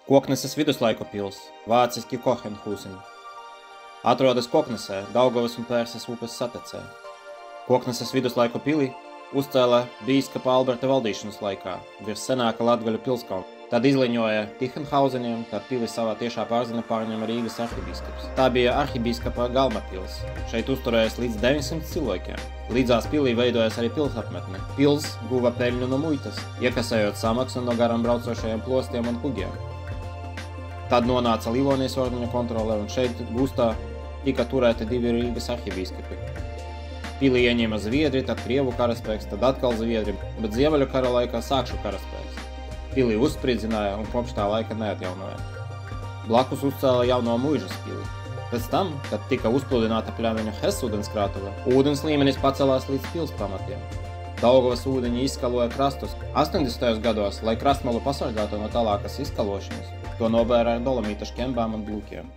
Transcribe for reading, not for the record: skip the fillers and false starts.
Kokneses viduslaiku pils, vāciski Kohenhūsen. Atrodas Koknesē, Daugavas un Pērses upes satecē. Kokneses viduslaiku pili uzcēla bīskapa Alberta valdīšanas laikā, virs senāka Latgaļu pilskalna. Tad izliņoja Tihenhauseniem, tad pili savā tiešā pārziņā pārņēma Rīgas arhibīskaps. Tā bija arhibīskapa galma pils. Šeit uzturējas līdz 900 cilvēkiem. Līdzās pilī veidojas arī pilsapmetne. Pils guva peļņu no muitas, iekasējot samaksu no garām braucošajiem plostiem un kugiem. Tad nonāca Livonijas ordeņa kontrolē, un šeit gūstā tika turēti 2 Rīgas arhibīskapi. Pili ieņēma Zviedri, tad Krievu karaspēks, tad atkal Zviedri, bet Ziemeļu kara laikā Sākšu karaspēks. Pili uzspridzināja un kopš tā laika neatjaunoja. Blakus uzcēla jauno Muižas pili. Pēc tam, kad tika uzpludināta pļaviņa Hesūdenskrātuve, ūdens līmenis pacelās līdz pils pamatiem. Daugavas ūdeņi izskaloja krastus. 80. gados, lai krastmalu pasargātu no tālākas izskalošanas, to nobēra ar dolomīta šķembām un blūkiem.